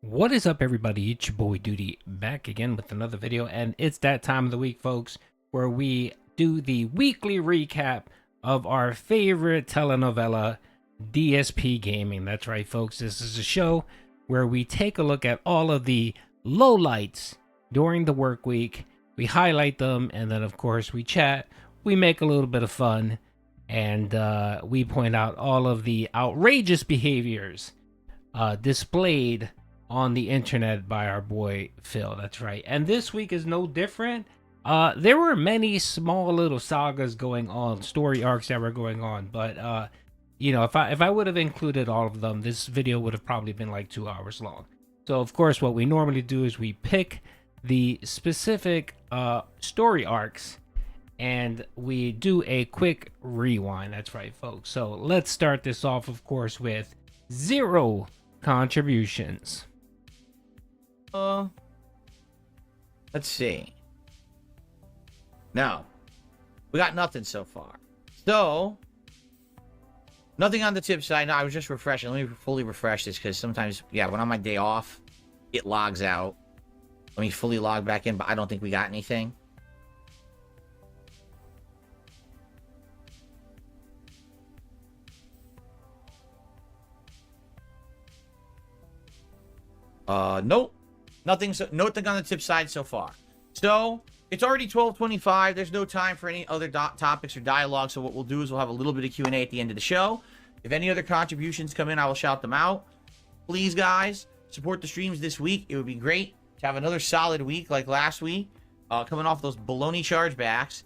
What is up, everybody? It's your boy Doody back again with another video, and it's that time of the week, folks, where we do the weekly recap of our favorite telenovela, DSP Gaming. That's right, folks. This is a show where we take a look at all of the lowlights during the work week. We highlight them, and then, of course, we chat. We make a little bit of fun, and we point out all of the outrageous behaviors displayed on the internet by our boy Phil. That's right. And this week is no different. There were many small little sagas going on, story arcs that were going on, but you know, if I would have included all of them, this video would have probably been like 2 hours long. So of course, what we normally do is we pick the specific story arcs and we do a quick rewind. That's right, folks. So let's start this off, of course, with 0 contributions. Let's see. No, we got nothing so far. So, nothing on the tip side. No, I was just refreshing. Let me fully refresh this because sometimes, yeah, when I'm on my day off, it logs out. Let me fully log back in, but I don't think we got anything. Nope. Nothing on the tip side so far. So, it's already 12:25. There's no time for any other topics or dialogue. So what we'll do is we'll have a little bit of Q&A at the end of the show. If any other contributions come in, I will shout them out. Please, guys, support the streams this week. It would be great to have another solid week like last week. Coming off those baloney chargebacks.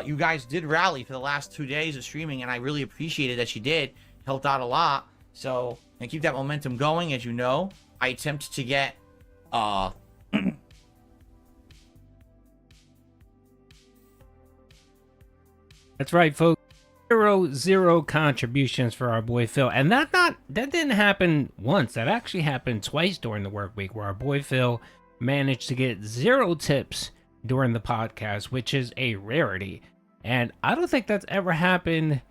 You guys did rally for the last 2 days of streaming, and I really appreciated that you did. Helped out a lot. So, and keep that momentum going. As you know, I attempt to get That's right, folks. Zero contributions for our boy Phil, and that didn't happen once. That actually happened twice during the work week, where our boy Phil managed to get 0 tips during the podcast, which is a rarity. And I don't think that's ever happened.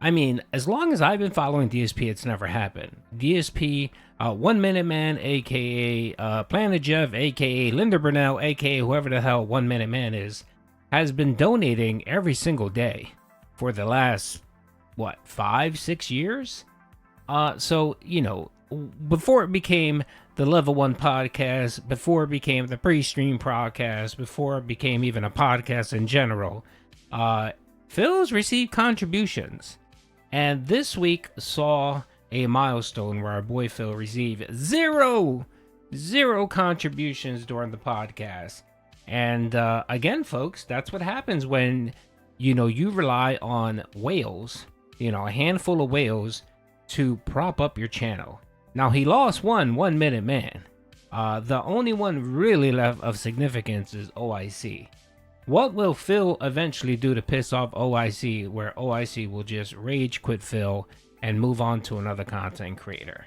I mean, as long as I've been following DSP, it's never happened. DSP, 1 Minute Man, aka Planet Jeff, aka Linda Brunel, aka whoever the hell 1 Minute Man is, has been donating every single day for the last, what, 5-6 years? So, you know, before it became the Level 1 podcast, before it became the pre-stream podcast, before it became even a podcast in general, Phil's received contributions. And this week saw a milestone where our boy Phil received zero contributions during the podcast. And again, folks, that's what happens when, you know, you rely on whales, you know, a handful of whales to prop up your channel. Now, he lost 1 Minute Man. The only one really left of significance is OIC. What will Phil eventually do to piss off OIC, where OIC will just rage quit Phil and move on to another content creator?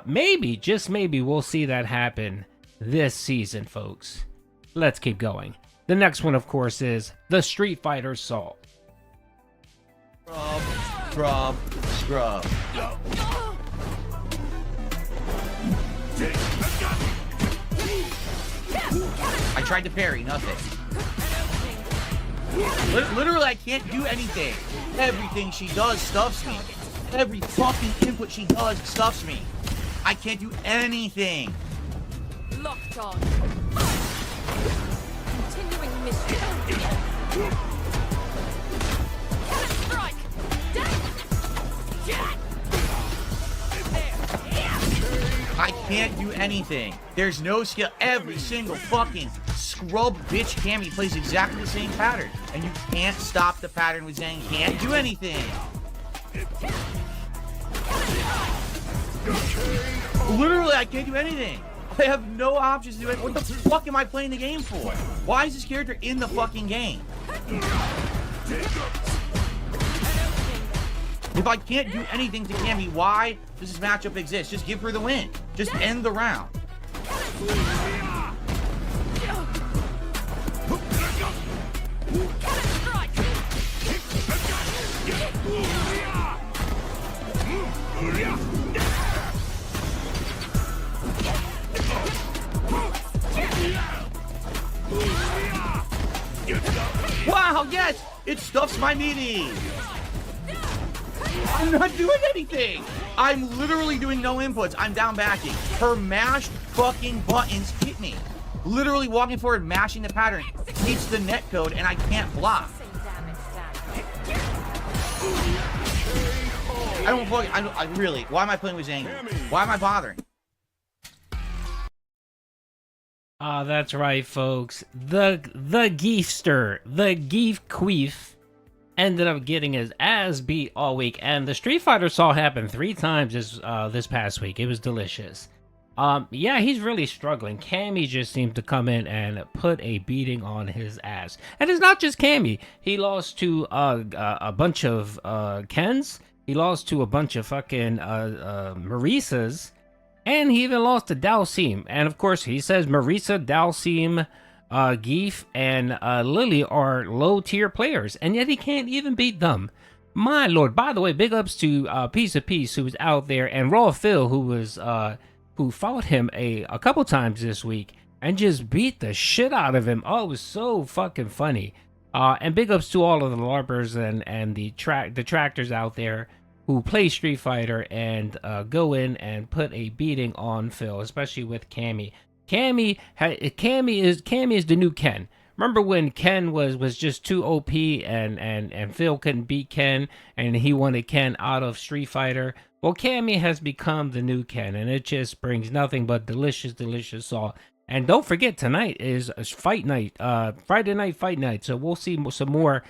Maybe, just maybe, we'll see that happen this season, folks. Let's keep going. The next one, of course, is the Streetfighter Salt. Scrub. I tried to parry, nothing. Literally, I can't do anything. Everything she does stuffs me. Every fucking input she does stuffs me. I can't do anything. Locked on. Continuing mission. Strike. I can't do anything. There's no skill. Every single fucking scrub bitch Cammy plays exactly the same pattern. And you can't stop the pattern with saying can't do anything. Literally, I can't do anything. I have no options to do it. What the fuck am I playing the game for? Why is this character in the fucking game? If I can't do anything to Cammy, why does this matchup exist? Just give her the win. Just end the round. It stuffs my meaty. I'm not doing anything. I'm literally doing no inputs. I'm down backing. Her mashed fucking buttons hit me. Literally walking forward, mashing the pattern. Hits the net code, and I can't block. I don't fucking. I really. Why am I playing with Zangy? Why am I bothering? That's right, folks. The Geefster, the Geef Queef, ended up getting his ass beat all week, and the Streetfighter saw happen 3 times this past week. It was delicious. Yeah, he's really struggling. Cammy just seemed to come in and put a beating on his ass. And it's not just Cammy. He lost to a bunch of Kens. He lost to a bunch of fucking Marisas. And he even lost to Dalsim. And of course, he says Marisa, Dalsim, Geef, and Lily are low-tier players. And yet he can't even beat them. My lord. By the way, big ups to Piece of Peace, who was out there, and Raw Phil, who fought him a couple times this week and just beat the shit out of him. Oh, it was so fucking funny. And big ups to all of the LARPers and the detractors out there who play Street Fighter and go in and put a beating on Phil, especially with Cammy. Cammy is the new Ken. Remember when Ken was just too OP and Phil couldn't beat Ken and he wanted Ken out of Street Fighter? Well, Cammy has become the new Ken, and it just brings nothing but delicious salt. And don't forget, tonight is fight night, Friday night fight night. So we'll see some more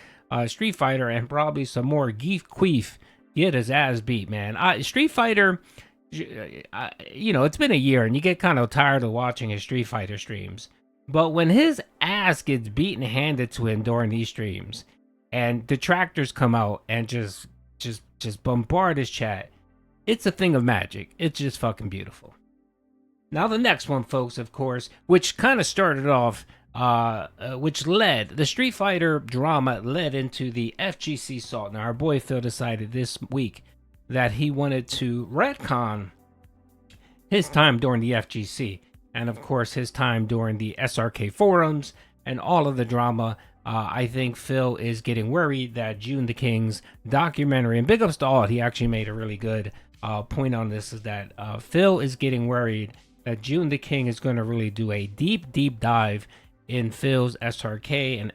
Street Fighter and probably some more Geef Queef get his ass beat, man. Street Fighter, you know, it's been a year, and you get kind of tired of watching his Street Fighter streams. But when his ass gets beaten and handed to him during these streams, and detractors come out and just bombard his chat, it's a thing of magic. It's just fucking beautiful. Now the next one, folks, of course, which kind of started off, which led, the Street Fighter drama led into the FGC Salt. Now our boy Phil decided this week that he wanted to retcon his time during the FGC, and of course his time during the SRK forums and all of the drama. I think Phil is getting worried that June the King's documentary, and big ups to all, he actually made a really good point on this, is that Phil is getting worried that June the King is going to really do a deep dive in Phil's SRK and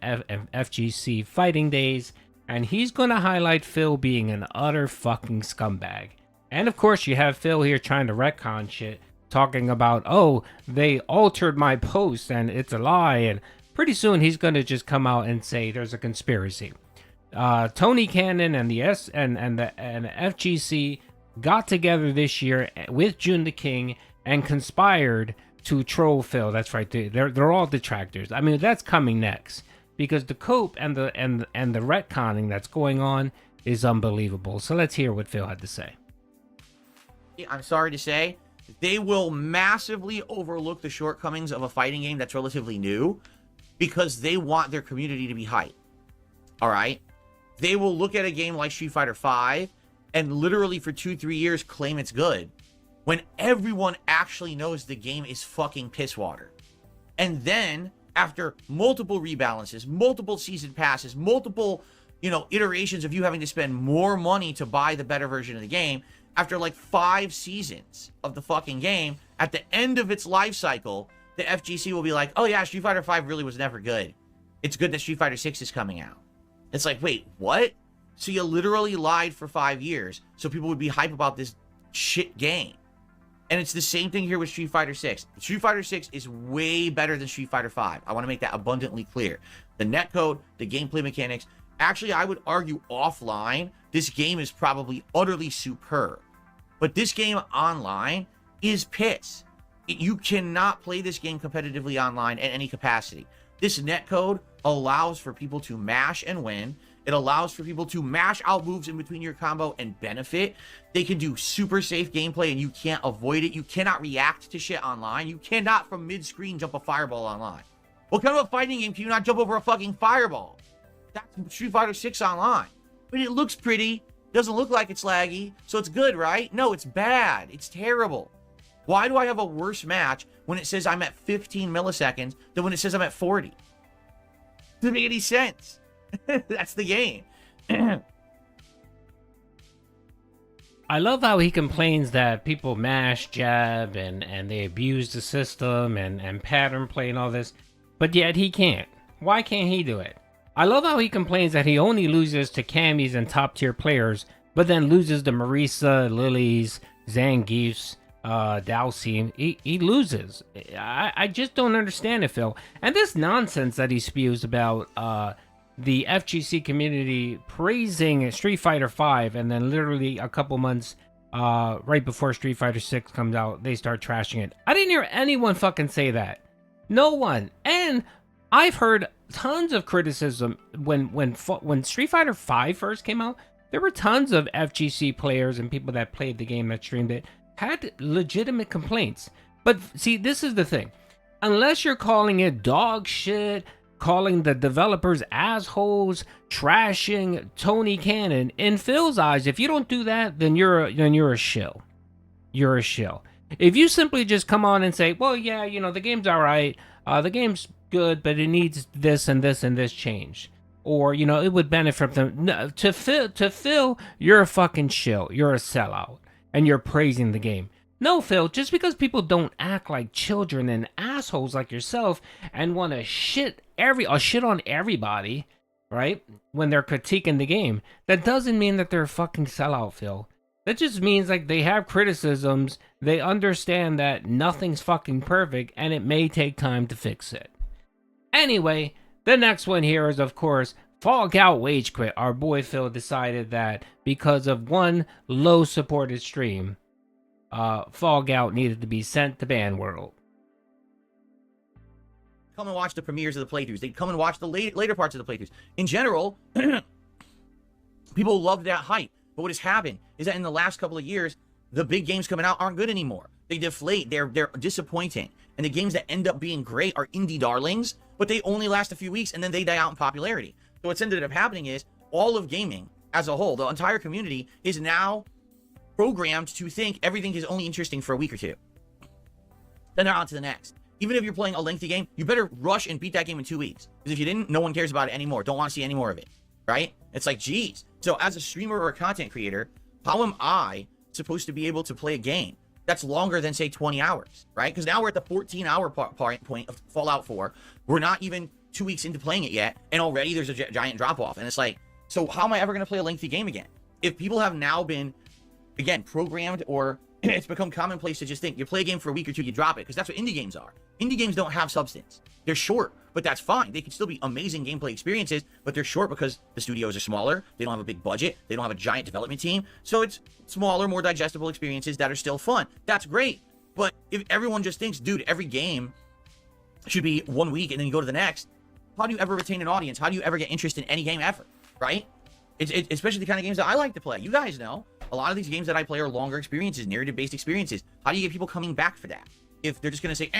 FGC fighting days, and he's going to highlight Phil being an utter fucking scumbag. And of course you have Phil here trying to retcon shit, talking about, oh, they altered my post and it's a lie, and pretty soon he's going to just come out and say there's a conspiracy. Tony Cannon and the FGC got together this year with June the King and conspired to troll Phil. That's right. They're all detractors. I mean, that's coming next, because the Cope and the retconning that's going on is unbelievable. So let's hear what Phil had to say. I'm sorry to say, they will massively overlook the shortcomings of a fighting game that's relatively new because they want their community to be hyped. All right? They will look at a game like Street Fighter V and literally for 2-3 years claim it's good, when everyone actually knows the game is fucking piss water. And then, after multiple rebalances, multiple season passes, multiple, iterations of you having to spend more money to buy the better version of the game, after like 5 seasons of the fucking game, at the end of its life cycle, the FGC will be like, oh yeah, Street Fighter V really was never good. It's good that Street Fighter 6 is coming out. It's like, wait, what? So you literally lied for 5 years so people would be hype about this shit game. And it's the same thing here with Street Fighter 6. Street Fighter 6 is way better than Street Fighter 5. I want to make that abundantly clear. The netcode, the gameplay mechanics. Actually, I would argue offline, this game is probably utterly superb. But this game online is piss. You cannot play this game competitively online at any capacity. This netcode allows for people to mash and win. It allows for people to mash out moves in between your combo and benefit. They can do super safe gameplay and you can't avoid it. You cannot react to shit online. You cannot, from mid-screen, jump a fireball online. What kind of a fighting game can you not jump over a fucking fireball? That's Street Fighter 6 online. But it looks pretty. Doesn't look like it's laggy. So it's good, right? No, it's bad. It's terrible. Why do I have a worse match when it says I'm at 15 milliseconds than when it says I'm at 40? Doesn't make any sense. That's the game. I love how he complains that people mash, jab, and they abuse the system and pattern play and all this, but yet he can't. Why can't he do it? I love how he complains that he only loses to Camis and top tier players, but then loses to Marisa, Lilies, Zangiefs, Dalcine. He loses. I just don't understand it, Phil. And this nonsense that he spews about the FGC community praising Street Fighter 5, and then literally a couple months right before Street Fighter 6 comes out, they start trashing it. I didn't hear anyone fucking say that. No one. And I've heard tons of criticism when Street Fighter 5 first came out. There were tons of FGC players and people that played the game that streamed it had legitimate complaints. But see, this is the thing. Unless you're calling it dog shit, calling the developers assholes, trashing Tony Cannon, in Phil's eyes, if you don't do that, then you're a shill. You're a shill. If you simply just come on and say, well, yeah, you know, the game's all right, the game's good, but it needs this and this and this change, or, you know, it would benefit them. No, to Phil, you're a fucking shill. You're a sellout, and you're praising the game. No, Phil, just because people don't act like children and assholes like yourself and want to shit on everybody, right, when they're critiquing the game, that doesn't mean that they're a fucking sellout, Phil. That just means, like, they have criticisms, they understand that nothing's fucking perfect, and it may take time to fix it. Anyway, the next one here is, of course, FallGout Wage Quit. Our boy Phil decided that because of one low supported stream, FallGout needed to be sent to Ban World. Come and watch the premieres of the playthroughs. They come and watch the later parts of the playthroughs. In general, people love that hype. But what has happened is that in the last couple of years, the big games coming out aren't good anymore. They deflate. They're disappointing. And the games that end up being great are indie darlings, but they only last a few weeks and then they die out in popularity. So what's ended up happening is all of gaming as a whole, the entire community, is now programmed to think everything is only interesting for a week or two. Then they're on to the next. Even if you're playing a lengthy game, you better rush and beat that game in 2 weeks. Because if you didn't, no one cares about it anymore. Don't want to see any more of it. Right? It's like, geez. So as a streamer or a content creator, how am I supposed to be able to play a game that's longer than, say, 20 hours? Right? Because now we're at the 14-hour point of Fallout 4. We're not even 2 weeks into playing it yet, and already there's a giant drop-off. And it's like, so how am I ever going to play a lengthy game again? If people have now been, again, programmed, or it's become commonplace to just think you play a game for a week or two, you drop it, because that's what indie games are. Indie games don't have substance. They're short, but that's fine. They can still be amazing gameplay experiences, but they're short because the studios are smaller. They don't have a big budget. They don't have a giant development team. So it's smaller, more digestible experiences that are still fun. That's great. But if everyone just thinks, dude, every game should be 1 week and then you go to the next, how do you ever retain an audience? How do you ever get interest in any game ever, right? It's especially the kind of games that I like to play. You guys know, a lot of these games that I play are longer experiences, narrative-based experiences. How do you get people coming back for that? If they're just going to say,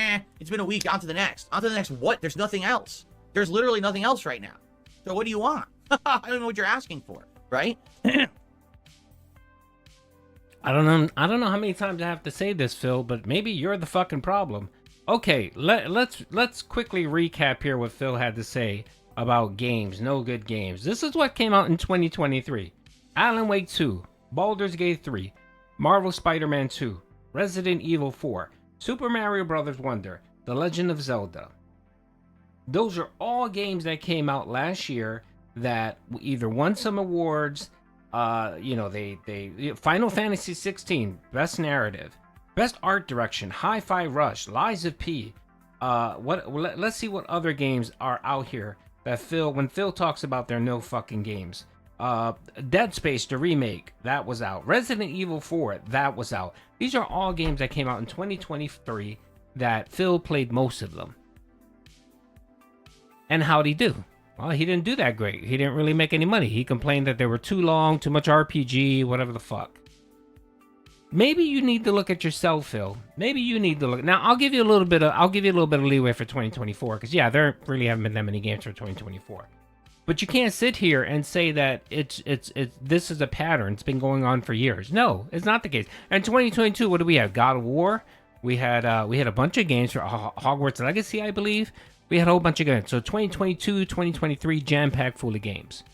it's been a week, on to the next. On to the next what? There's nothing else. There's literally nothing else right now. So what do you want? I don't know what you're asking for, right? I don't know how many times I have to say this, Phil, but maybe you're the fucking problem. Okay, let's quickly recap here what Phil had to say about games, no good games. This is what came out in 2023. Alan Wake 2, Baldur's Gate 3, Marvel Spider-Man 2, Resident Evil 4, Super Mario Bros. Wonder, The Legend of Zelda. Those are all games that came out last year that either won some awards, they Final Fantasy 16, Best Narrative, Best Art Direction, Hi-Fi Rush, Lies of P. Let's see what other games are out here that when Phil talks about their no fucking games. Dead Space, the remake, that was out. Resident Evil 4, that was out. These are all games that came out in 2023 that Phil played most of them. And how'd he do? Well, he didn't do that great. He didn't really make any money. He complained that they were too long, too much RPG, whatever the fuck. Maybe you need to look at yourself, Phil. Maybe you need to look. Now, I'll give you a little bit of leeway for 2024, because yeah, there really haven't been that many games for 2024. But you can't sit here and say that it's this is a pattern. It's been going on for years. No, it's not the case. And 2022, what do we have? God of War. We had a bunch of games for Hogwarts Legacy, I believe. We had a whole bunch of games. So 2022, 2023, jam-packed full of games.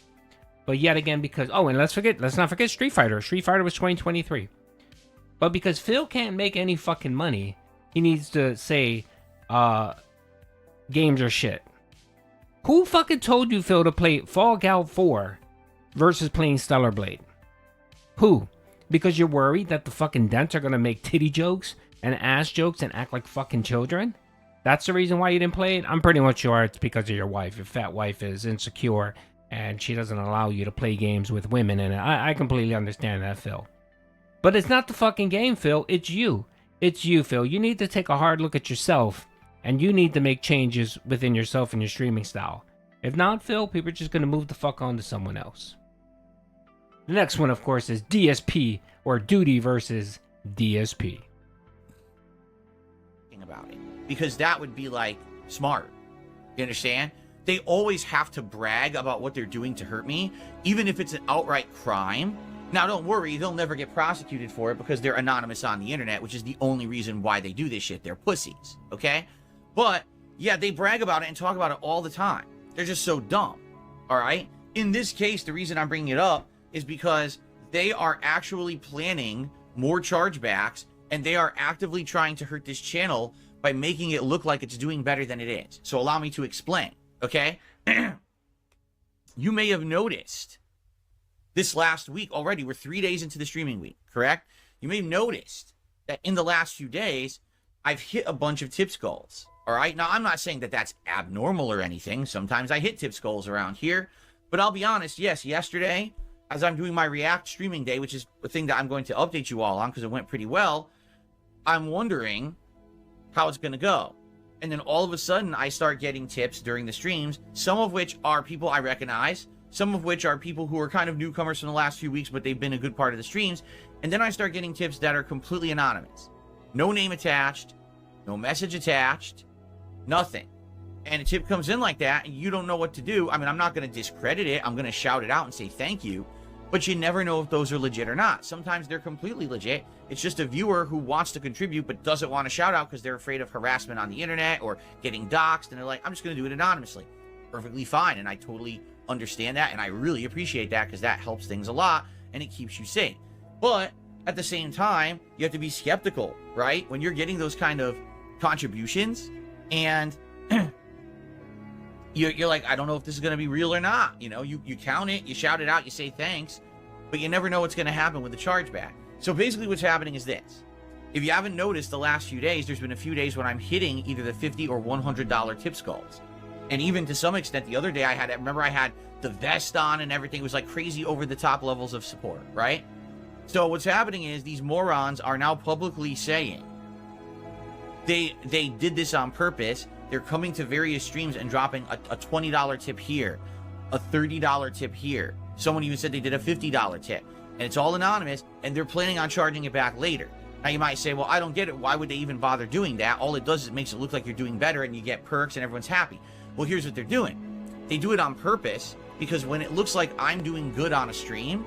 But yet again, because... Oh, and let's not forget Street Fighter. Street Fighter was 2023. But because Phil can't make any fucking money, he needs to say, games are shit. Who fucking told you, Phil, to play FallGout 4 versus playing Stellar Blade? Who? Because you're worried that the fucking dents are gonna make titty jokes and ass jokes and act like fucking children? That's the reason why you didn't play it? I'm pretty much sure it's because of your wife. Your fat wife is insecure and she doesn't allow you to play games with women in it. I completely understand that, Phil. But it's not the fucking game, Phil. It's you. It's you, Phil. You need to take a hard look at yourself and you need to make changes within yourself and your streaming style. If not, Phil, people are just going to move the fuck on to someone else. The next one, of course, is DSP or Doody versus DSP. About it, because that would be like smart. You understand? They always have to brag about what they're doing to hurt me, even if it's an outright crime. Now, don't worry, they'll never get prosecuted for it because they're anonymous on the internet, which is the only reason why they do this shit. They're pussies, okay? But yeah, they brag about it and talk about it all the time. They're just so dumb. All right? In this case, the reason I'm bringing it up is because they are actually planning more chargebacks and they are actively trying to hurt this channel by making it look like it's doing better than it is. So allow me to explain, okay? You may have noticed this last week already, we're 3 days into the streaming week, correct? You may have noticed that in the last few days, I've hit a bunch of tips goals, all right? Now, I'm not saying that that's abnormal or anything. Sometimes I hit tips goals around here, but I'll be honest, yes, yesterday, as I'm doing my React streaming day, which is the thing that I'm going to update you all on because it went pretty well, I'm wondering how it's going to go. And then all of a sudden, I start getting tips during the streams, some of which are people I recognize, some of which are people who are kind of newcomers from the last few weeks, but they've been a good part of the streams. And then I start getting tips that are completely anonymous. No name attached, no message attached, nothing. And a tip comes in like that, and you don't know what to do. I mean, I'm not going to discredit it. I'm going to shout it out and say thank you. But you never know if those are legit or not. Sometimes they're completely legit. It's just a viewer who wants to contribute but doesn't want to shout out because they're afraid of harassment on the internet or getting doxxed. And they're like, I'm just going to do it anonymously. Perfectly fine. And I totally understand that. And I really appreciate that because that helps things a lot and it keeps you safe. But at the same time, you have to be skeptical, right? When you're getting those kind of contributions and you're like, I don't know if this is going to be real or not. You know, you count it, you shout it out, you say thanks, but you never know what's going to happen with the chargeback. So basically what's happening is this. If you haven't noticed the last few days, there's been a few days when I'm hitting either the $50 or $100 tips goals. And even to some extent, the other day I had the vest on and everything. It was like crazy over the top levels of support, right? So what's happening is these morons are now publicly saying they did this on purpose. They're coming to various streams and dropping a $20 tip here, a $30 tip here. Someone even said they did a $50 tip. And it's all anonymous, and they're planning on charging it back later. Now, you might say, well, I don't get it. Why would they even bother doing that? All it does is it makes it look like you're doing better, and you get perks, and everyone's happy. Well, here's what they're doing. They do it on purpose, because when it looks like I'm doing good on a stream,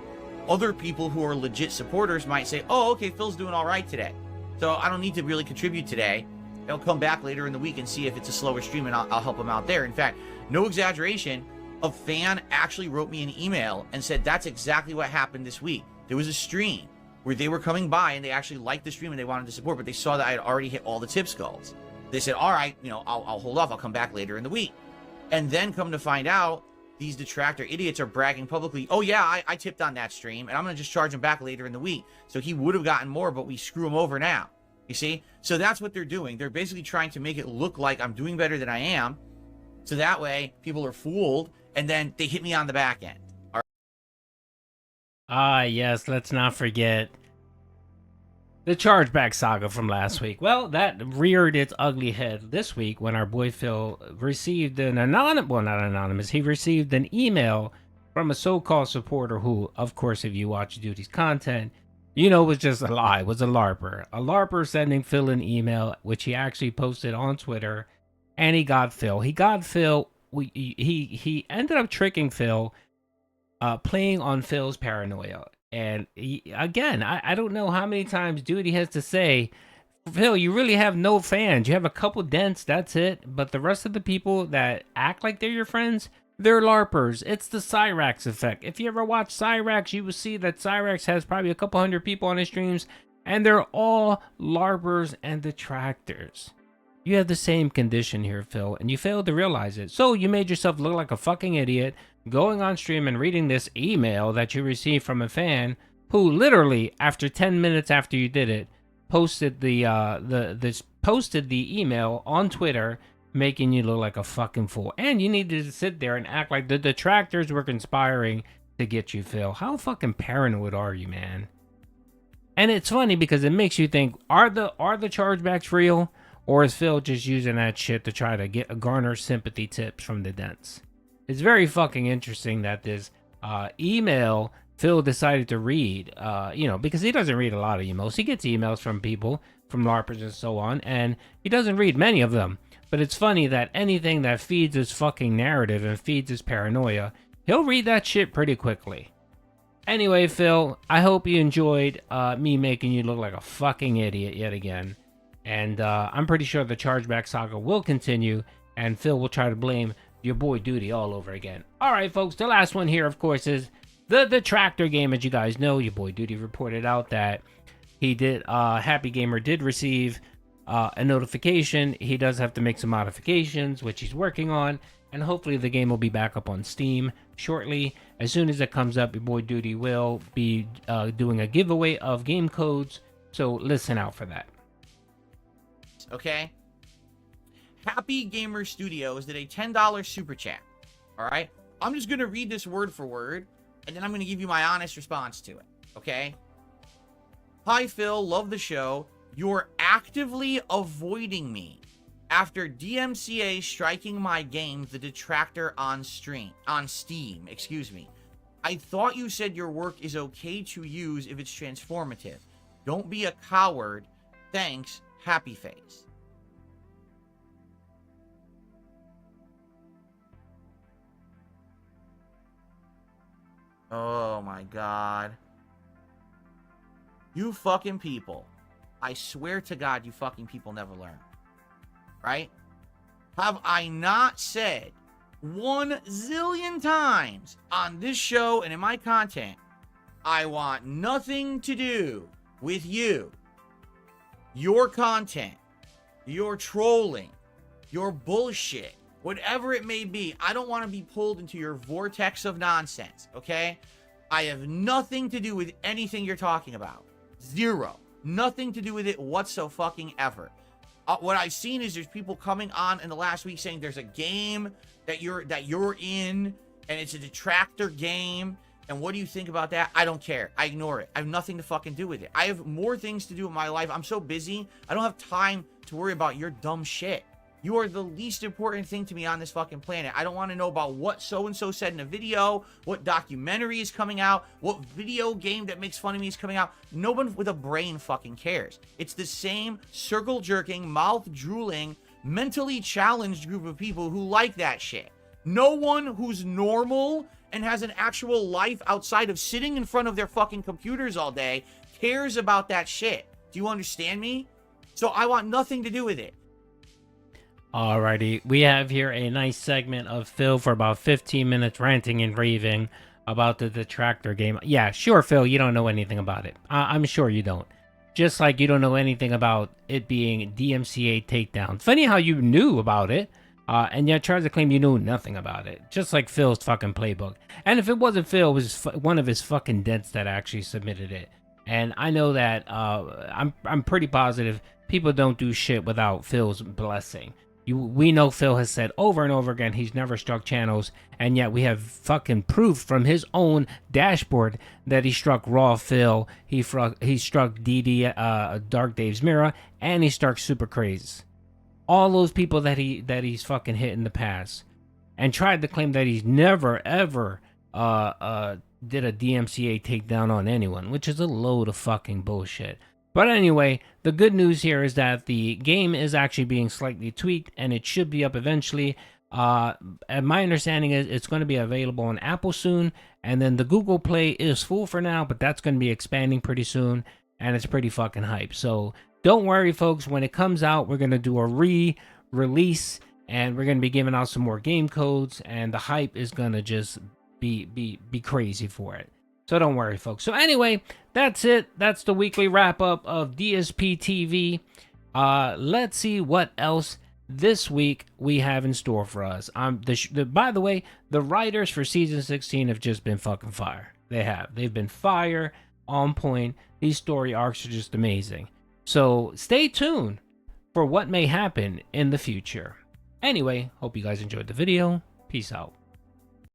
other people who are legit supporters might say, oh, okay, Phil's doing all right today, so I don't need to really contribute today. They'll come back later in the week and see if it's a slower stream, and I'll help them out there. In fact, no exaggeration, a fan actually wrote me an email and said that's exactly what happened this week. There was a stream where they were coming by and they actually liked the stream and they wanted to support, but they saw that I had already hit all the tips goals. They said, all right, you know, I'll hold off. I'll come back later in the week. And then come to find out, these detractor idiots are bragging publicly, oh yeah, I tipped on that stream and I'm going to just charge him back later in the week. So he would have gotten more, but we screw him over now. You see? So that's what they're doing. They're basically trying to make it look like I'm doing better than I am. So that way people are fooled and then they hit me on the back end. All right. Ah, yes, let's not forget the chargeback saga from last week. Well, that reared its ugly head this week when our boy Phil received an he received an email from a so-called supporter who, of course, if you watch Doody's content, you know, was just a lie, was a LARPer. A LARPer sending Phil an email, which he actually posted on Twitter, and he got Phil. He ended up tricking Phil, playing on Phil's paranoia. And again, I don't know how many times Doody has to say, Phil, you really have no fans. You have a couple dents, that's it. But the rest of the people that act like they're your friends, they're LARPers. It's the Cyrax effect. If you ever watch Cyrax, you will see that Cyrax has probably a couple hundred people on his streams, and they're all LARPers and detractors. You have the same condition here, Phil, and you failed to realize it. So you made yourself look like a fucking idiot going on stream and reading this email that you received from a fan who literally, after 10 minutes after you did it, posted the email on Twitter, making you look like a fucking fool. And you needed to sit there and act like the detractors were conspiring to get you, Phil. How fucking paranoid are you, man? And it's funny because it makes you think, are the chargebacks real? Or is Phil just using that shit to try to garner sympathy tips from the dents? It's very fucking interesting that this email Phil decided to read, because he doesn't read a lot of emails. He gets emails from people, from LARPers and so on, and he doesn't read many of them. But it's funny that anything that feeds his fucking narrative and feeds his paranoia, he'll read that shit pretty quickly. Anyway, Phil, I hope you enjoyed me making you look like a fucking idiot yet again. And I'm pretty sure the chargeback saga will continue, and Phil will try to blame your boy Doody all over again. Alright, folks, the last one here, of course, is the Detractor Game. As you guys know, your boy Doody reported out that he did, Happy Gamer did receive a notification. He does have to make some modifications, which he's working on, and hopefully the game will be back up on Steam shortly. As soon as it comes up, your boy Doody will be doing a giveaway of game codes, so listen out for that. Okay? Happy Gamer Studios did a $10 super chat. Alright? I'm just going to read this word for word, and then I'm going to give you my honest response to it. Okay? Hi, Phil. Love the show. You're actively avoiding me after DMCA striking my game, The Detractor, on Steam. Excuse me. I thought you said your work is okay to use if it's transformative. Don't be a coward. Thanks. Happy face. Oh my god. You fucking people. I swear to God, you fucking people never learn. Right? Have I not said 1 zillion times on this show and in my content, I want nothing to do with you, your content, your trolling, your bullshit, whatever it may be. I don't want to be pulled into your vortex of nonsense, okay? I have nothing to do with anything you're talking about. Zero. Nothing to do with it whatsoever. What I've seen is there's people coming on in the last week saying there's a game that you're in, and it's a detractor game. And what do you think about that? I don't care. I ignore it. I have nothing to fucking do with it. I have more things to do in my life. I'm so busy. I don't have time to worry about your dumb shit. You are the least important thing to me on this fucking planet. I don't want to know about what so-and-so said in a video, what documentary is coming out, what video game that makes fun of me is coming out. No one with a brain fucking cares. It's the same circle-jerking, mouth-drooling, mentally challenged group of people who like that shit. No one who's normal and has an actual life outside of sitting in front of their fucking computers all day cares about that shit. Do you understand me? So I want nothing to do with it. Alrighty, we have here a nice segment of Phil for about 15 minutes ranting and raving about the Detractor Game. Yeah, sure, Phil, you don't know anything about it. I'm sure you don't. Just like you don't know anything about it being DMCA takedown. Funny how you knew about it, and yet tries to claim you knew nothing about it. Just like Phil's fucking playbook. And if it wasn't Phil, it was one of his fucking dents that actually submitted it. And I know that I'm pretty positive people don't do shit without Phil's blessing. We know Phil has said over and over again he's never struck channels, and yet we have fucking proof from his own dashboard that he struck Raw Phil, he struck DD, Dark Dave's Mirror, and he struck Super Craze. All those people that he's fucking hit in the past, and tried to claim that he's never ever did a DMCA takedown on anyone, which is a load of fucking bullshit. But anyway, the good news here is that the game is actually being slightly tweaked, and it should be up eventually. And my understanding is it's going to be available on Apple soon, and then the Google Play is full for now, but that's going to be expanding pretty soon, and it's pretty fucking hype. So don't worry, folks. When it comes out, we're going to do a re-release, and we're going to be giving out some more game codes, and the hype is going to just be crazy for it. So don't worry, folks. So anyway, that's it. That's the weekly wrap-up of DSP TV. Let's see what else this week we have in store for us. By the way, the writers for season 16 have just been fucking fire. They've been fire, on point. These story arcs are just amazing. So stay tuned for what may happen in the future. Anyway, hope you guys enjoyed the video. Peace out.